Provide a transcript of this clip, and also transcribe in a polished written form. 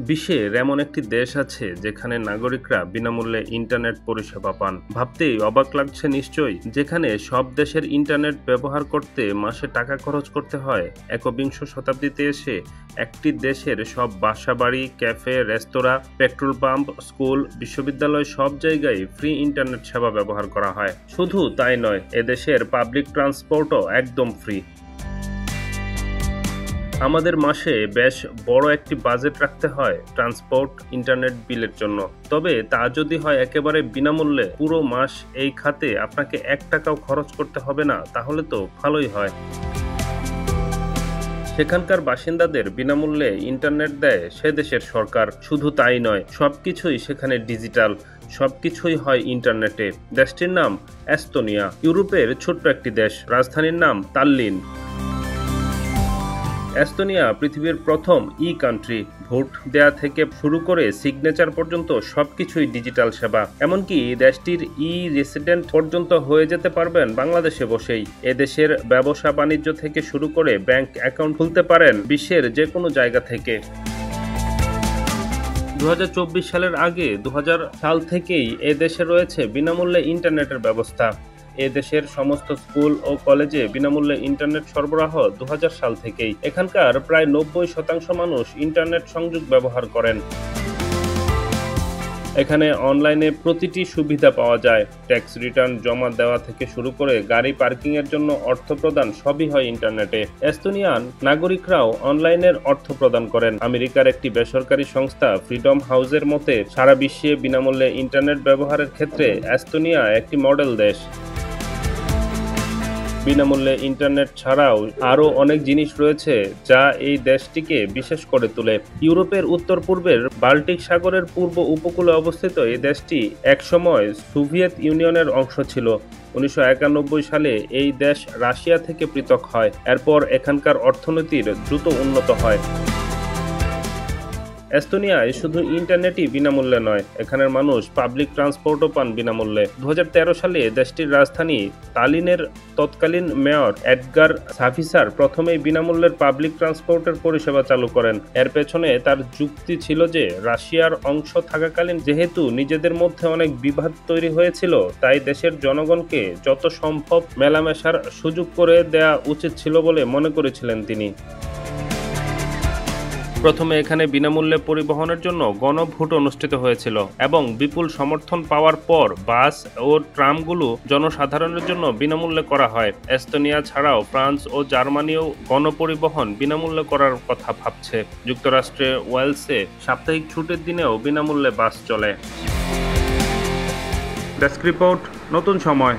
বিশ্বের এমন একটি দেশ আছে যেখানে নাগরিকরা বিনামূল্যে ইন্টারনেট পরিষেবা পান। ভাবতেই অবাক লাগছে নিশ্চয়ই, যেখানে সব দেশের ইন্টারনেট ব্যবহার করতে মাসে টাকা খরচ করতে হয়। একবিংশ শতাব্দীতে এসে একটি দেশের সব বাসাবাড়ি, ক্যাফে, রেস্তোরাঁ, পেট্রোল পাম্প, স্কুল, বিশ্ববিদ্যালয় সব জায়গায় ফ্রি ইন্টারনেট সেবা ব্যবহার করা হয়। শুধু তাই নয়, এদেশের পাবলিক ট্রান্সপোর্টও একদম ফ্রি। আমাদের মাসে বেশ বড় একটি বাজেট রাখতে হয় ট্রান্সপোর্ট, ইন্টারনেট বিলের জন্য। তবে তা যদি হয় একেবারে বিনামূল্যে, পুরো মাস এই খাতে আপনাকে 1 টাকাও খরচ করতে হবে না, তাহলে তো ভালোই হয়। সেখানকার বাসিন্দাদের বিনামূল্যে ইন্টারনেট দেয় সে দেশের সরকার। শুধু তাই নয়, সবকিছুই সেখানে ডিজিটাল, সবকিছুই হয় ইন্টারনেটে। দেশটির নাম এস্তোনিয়া, ইউরোপের ছোট্ট একটি দেশ, রাজধানীর নাম তাল্লিন। এস্তোনিয়া পৃথিবীর প্রথম কান্ট্রি। ভোট দেয়া থেকে শুরু করে সিগনেচার পর্যন্ত সবকিছুই ডিজিটাল সেবা। এমনকি দেশটির রেসিডেন্ট পর্যন্ত হয়ে যেতে পারবেন বাংলাদেশে বসেই। এদেশের ব্যবসা বাণিজ্য থেকে শুরু করে ব্যাংক অ্যাকাউন্ট খুলতে পারেন বিশ্বের যে কোনো জায়গা থেকে। 2024 সালের আগে 2000 সাল থেকেই এ দেশে রয়েছে বিনামূল্যে ইন্টারনেটের ব্যবস্থা। এ দেশের সমস্ত স্কুল ও কলেজে বিনামূল্যে ইন্টারনেট সরবরাহ 2000 সাল থেকেই। এখানকার প্রায় 90% মানুষ ইন্টারনেট সংযোগ ব্যবহার করেন। এখানে অনলাইনে প্রতিটি সুবিধা পাওয়া যায়। ট্যাক্স রিটার্ন জমা দেওয়া থেকে শুরু করে গাড়ি পার্কিংয়ের জন্য অর্থ প্রদান সবই হয় ইন্টারনেটে। এস্তোনিয়ান নাগরিকরাও অনলাইনের অর্থ প্রদান করেন। আমেরিকার একটি বেসরকারি সংস্থা ফ্রিডম হাউসের মতে সারা বিশ্বে বিনামূল্যে ইন্টারনেট ব্যবহারের ক্ষেত্রে এস্তোনিয়া একটি মডেল দেশ। বিনামূল্যে ইন্টারনেট ছাড়াও আরও অনেক জিনিস রয়েছে যা এই দেশটিকে বিশেষ করে তোলে। ইউরোপের উত্তর পূর্বের বাল্টিক সাগরের পূর্ব উপকূলে অবস্থিত এই দেশটি একসময় সোভিয়েত ইউনিয়নের অংশ ছিল। 1991 সালে এই দেশ রাশিয়া থেকে পৃথক হয়। এরপর এখানকার অর্থনীতির দ্রুত উন্নত হয়। এস্তোনিয়ায় শুধু ইন্টারনেটই বিনামূল্যে নয়, এখানের মানুষ পাবলিক ট্রান্সপোর্টও পান বিনামূল্যে। 2013 সালে দেশটির রাজধানী তালিনের তৎকালীন মেয়র এডগার সাভিসার প্রথমেই বিনামূল্যের পাবলিক ট্রান্সপোর্টের পরিষেবা চালু করেন। এর পেছনে তার যুক্তি ছিল যে রাশিয়ার অংশ থাকাকালীন যেহেতু নিজেদের মধ্যে অনেক বিবাদ তৈরি হয়েছিল, তাই দেশের জনগণকে যত সম্ভব মেলামেশার সুযোগ করে দেয়া উচিত ছিল বলে মনে করেছিলেন তিনি। প্রথমে এখানে বিনামূল্যে পরিবহনের জন্য গণভোট অনুষ্ঠিত হয়েছিল এবং বিপুল সমর্থন পাওয়ার পর বাস ও ট্রামগুলো জনসাধারণের জন্য বিনামূল্যে করা হয়। এস্তোনিয়া ছাড়াও ফ্রান্স ও জার্মানিও গণপরিবহন বিনামূল্যে করার কথা ভাবছে। যুক্তরাষ্ট্রে ওয়েলসে সাপ্তাহিক ছুটির দিনেও বিনামূল্যে বাস চলে। ডেস্ক রিপোর্ট, নতুন সময়।